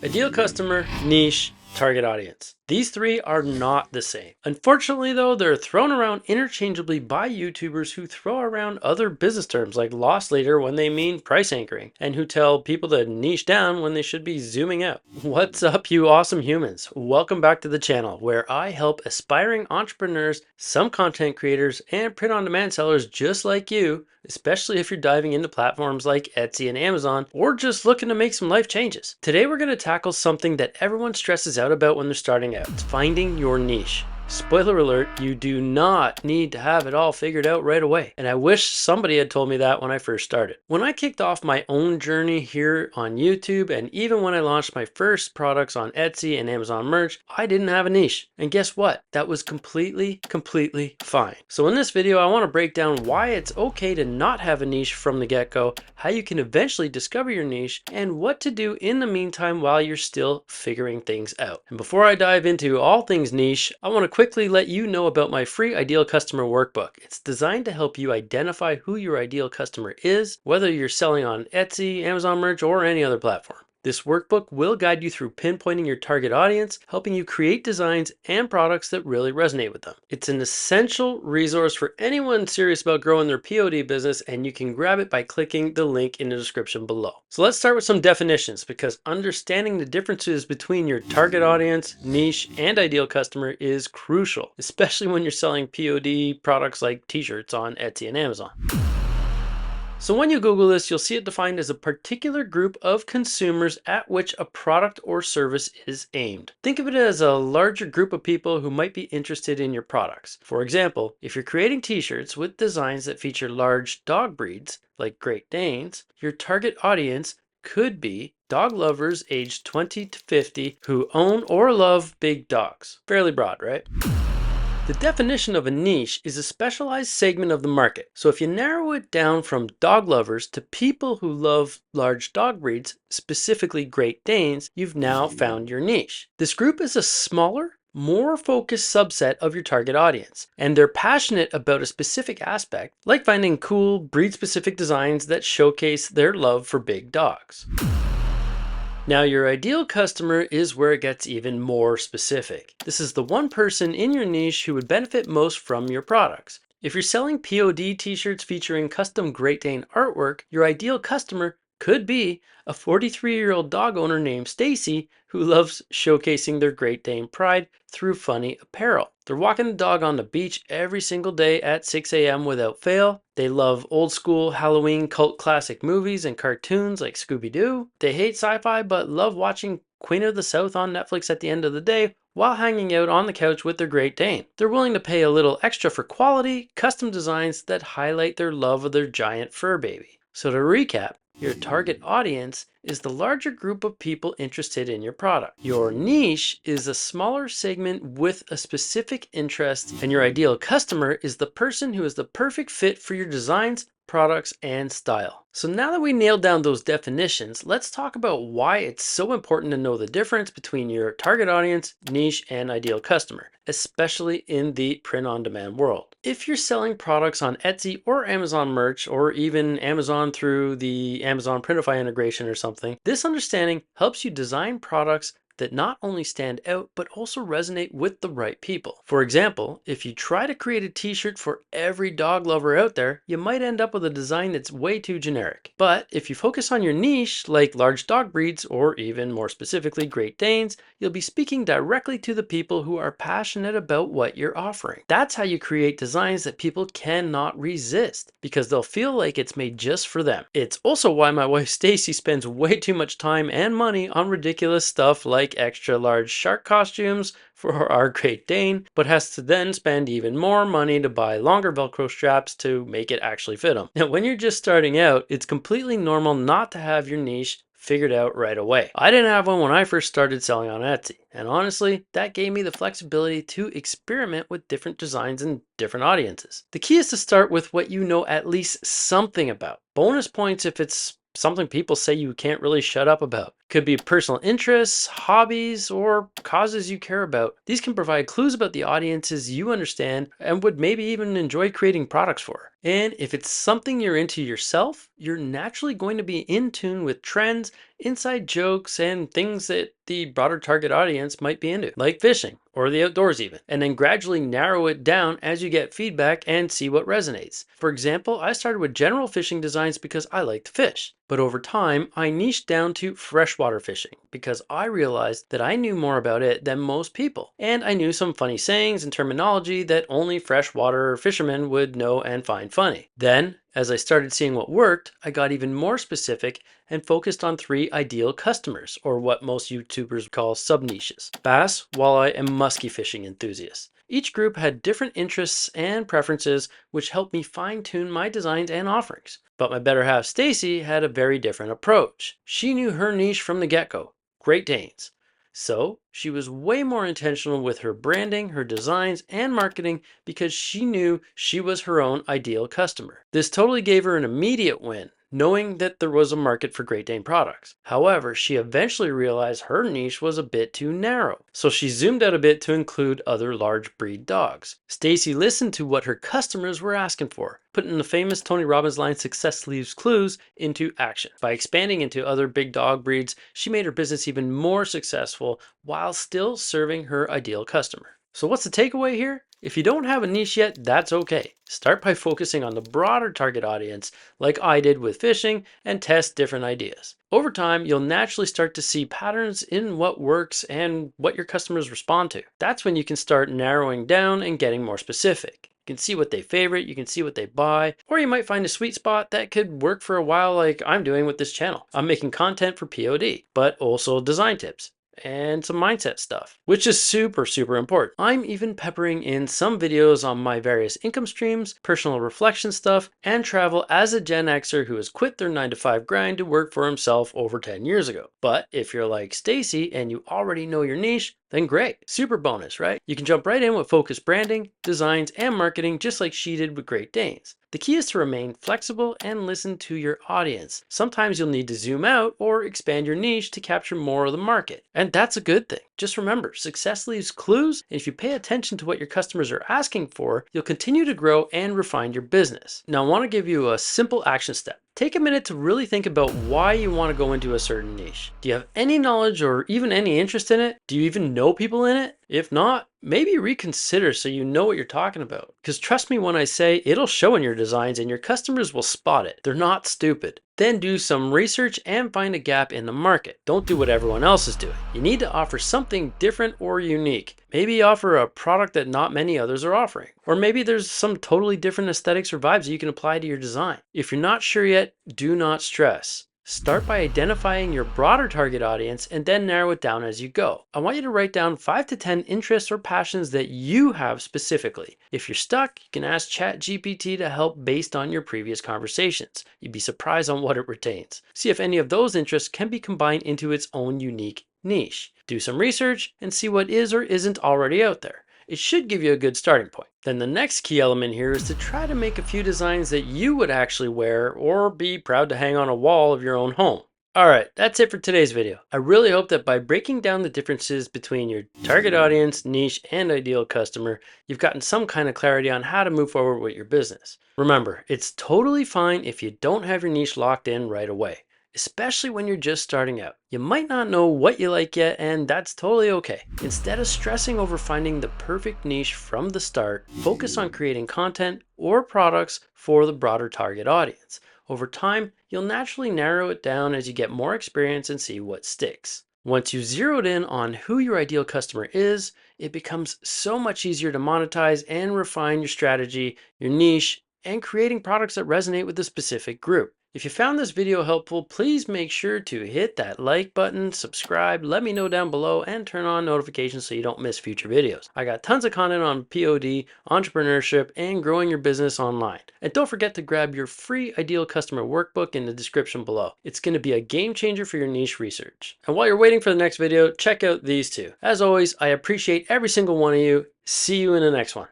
Ideal customer, niche, target audience. These three are not the same. Unfortunately, though, they're thrown around interchangeably by YouTubers who throw around other business terms like loss leader when they mean price anchoring, and who tell people to niche down when they should be zooming out. What's up, you awesome humans? Welcome back to the channel where I help aspiring entrepreneurs, some content creators, and print on demand sellers just like you, especially if you're diving into platforms like Etsy and Amazon, or just looking to make some life changes. Today we're going to tackle something that everyone stresses out about when they're starting out. It's finding your niche. Spoiler alert, you do not need to have it all figured out right away. And I wish somebody had told me that when I first started. When I kicked off my own journey here on YouTube, and even when I launched my first products on Etsy and Amazon merch, I didn't have a niche. And guess what? That was completely fine. So in this video, I want to break down why it's okay to not have a niche from the get-go, how you can eventually discover your niche, and what to do in the meantime while you're still figuring things out. And before I dive into all things niche, I want to quickly let you know about my free Ideal Customer Workbook. It's designed to help you identify who your ideal customer is, whether you're selling on Etsy, Amazon merch, or any other platform. This workbook will guide you through pinpointing your target audience, helping you create designs and products that really resonate with them. It's an essential resource for anyone serious about growing their POD business, and you can grab it by clicking the link in the description below. So let's start with some definitions, because understanding the differences between your target audience, niche, and ideal customer is crucial, especially when you're selling POD products like t-shirts on Etsy and Amazon. So when you Google this, you'll see it defined as a particular group of consumers at which a product or service is aimed. Think of it as a larger group of people who might be interested in your products. For example, if you're creating t-shirts with designs that feature large dog breeds, like Great Danes, your target audience could be dog lovers aged 20 to 50 who own or love big dogs. Fairly broad, right? The definition of a niche is a specialized segment of the market. So if you narrow it down from dog lovers to people who love large dog breeds, specifically Great Danes, you've now found your niche. This group is a smaller, more focused subset of your target audience, and they're passionate about a specific aspect, like finding cool breed-specific designs that showcase their love for big dogs. Now, your ideal customer is where it gets even more specific. This is the one person in your niche who would benefit most from your products. If you're selling POD t-shirts featuring custom Great Dane artwork, your ideal customer could be a 43-year-old dog owner named Stacy who loves showcasing their Great Dane pride through funny apparel. They're walking the dog on the beach every single day at 6 a.m. without fail. They love old school Halloween cult classic movies and cartoons like Scooby-Doo. They hate sci-fi but love watching Queen of the South on Netflix at the end of the day while hanging out on the couch with their Great Dane. They're willing to pay a little extra for quality, custom designs that highlight their love of their giant fur baby. So to recap, your target audience is the larger group of people interested in your product. Your niche is a smaller segment with a specific interest, and your ideal customer is the person who is the perfect fit for your designs, products, and style. So now that we nailed down those definitions, let's talk about why it's so important to know the difference between your target audience, niche, and ideal customer, especially in the print-on-demand world. If you're selling products on Etsy or Amazon merch, or even Amazon through the Amazon Printify integration or something, this understanding helps you design products that not only stand out, but also resonate with the right people. For example, if you try to create a t-shirt for every dog lover out there, you might end up with a design that's way too generic. But if you focus on your niche, like large dog breeds, or even more specifically Great Danes, you'll be speaking directly to the people who are passionate about what you're offering. That's how you create designs that people cannot resist, because they'll feel like it's made just for them. It's also why my wife Stacy spends way too much time and money on ridiculous stuff like extra large shark costumes for our Great Dane, but has to then spend even more money to buy longer Velcro straps to make it actually fit them. Now, when you're just starting out, it's completely normal not to have your niche figured out right away. I didn't have one when I first started selling on Etsy, and honestly, that gave me the flexibility to experiment with different designs and different audiences. The key is to start with what you know at least something about. Bonus points if it's something people say you can't really shut up about. Could be personal interests, hobbies, or causes you care about. These can provide clues about the audiences you understand and would maybe even enjoy creating products for. And if it's something you're into yourself, you're naturally going to be in tune with trends, inside jokes, and things that the broader target audience might be into, like fishing or the outdoors even, and then gradually narrow it down as you get feedback and see what resonates. For example, I started with general fishing designs because I like to fish, but over time I niched down to freshwater fishing because I realized that I knew more about it than most people, and I knew some funny sayings and terminology that only freshwater fishermen would know and find funny. Then, as I started seeing what worked, I got even more specific and focused on 3 ideal customers, or what most YouTubers call sub-niches: bass, walleye, and musky fishing enthusiasts. Each group had different interests and preferences, which helped me fine-tune my designs and offerings. But my better half, Stacy, had a very different approach. She knew her niche from the get-go: Great Danes. So she was way more intentional with her branding, her designs, and marketing because she knew she was her own ideal customer. This totally gave her an immediate win, knowing that there was a market for Great Dane products. However, she eventually realized her niche was a bit too narrow, so she zoomed out a bit to include other large breed dogs. Stacy listened to what her customers were asking for, putting the famous Tony Robbins line "Success leaves clues" into action. By expanding into other big dog breeds, she made her business even more successful while still serving her ideal customer. So what's the takeaway here? If you don't have a niche yet, that's okay. Start by focusing on the broader target audience, like I did with fishing, and test different ideas. Over time, you'll naturally start to see patterns in what works and what your customers respond to. That's when you can start narrowing down and getting more specific. You can see what they favorite, you can see what they buy, or you might find a sweet spot that could work for a while, like I'm doing with this channel. I'm making content for POD, but also design tips and some mindset stuff, which is super important. I'm even peppering in some videos on my various income streams, personal reflection stuff, and travel as a Gen Xer who has quit their 9 to 5 grind to work for himself over 10 years ago. But if you're like Stacy and you already know your niche, then great. Super bonus, right? You can jump right in with focused branding, designs, and marketing just like she did with Great Danes. The key is to remain flexible and listen to your audience. Sometimes you'll need to zoom out or expand your niche to capture more of the market. And that's a good thing. Just remember, success leaves clues, and if you pay attention to what your customers are asking for, you'll continue to grow and refine your business. Now, I want to give you a simple action step. Take a minute to really think about why you want to go into a certain niche. Do you have any knowledge or even any interest in it? Do you even know people in it? If not, maybe reconsider so you know what you're talking about. Because trust me when I say it'll show in your designs and your customers will spot it. They're not stupid. Then do some research and find a gap in the market. Don't do what everyone else is doing. You need to offer something different or unique. Maybe offer a product that not many others are offering. Or maybe there's some totally different aesthetics or vibes that you can apply to your design. If you're not sure yet, do not stress. Start by identifying your broader target audience and then narrow it down as you go. I want you to write down 5 to 10 interests or passions that you have specifically. If you're stuck, you can ask ChatGPT to help based on your previous conversations. You'd be surprised on what it retains. See if any of those interests can be combined into its own unique niche. Do some research and see what is or isn't already out there. It should give you a good starting point. Then the next key element here is to try to make a few designs that you would actually wear or be proud to hang on a wall of your own home. Alright, that's it for today's video. I really hope that by breaking down the differences between your target audience, niche, and ideal customer, you've gotten some kind of clarity on how to move forward with your business. Remember, it's totally fine if you don't have your niche locked in right away, especially when you're just starting out. You might not know what you like yet, and that's totally okay. Instead of stressing over finding the perfect niche from the start, focus on creating content or products for the broader target audience. Over time, you'll naturally narrow it down as you get more experience and see what sticks. Once you've zeroed in on who your ideal customer is, it becomes so much easier to monetize and refine your strategy, your niche, and creating products that resonate with a specific group. If you found this video helpful, please make sure to hit that like button, subscribe, let me know down below, and turn on notifications so you don't miss future videos. I got tons of content on POD, entrepreneurship, and growing your business online. And don't forget to grab your free Ideal Customer Workbook in the description below. It's going to be a game changer for your niche research. And while you're waiting for the next video, check out these two. As always, I appreciate every single one of you. See you in the next one.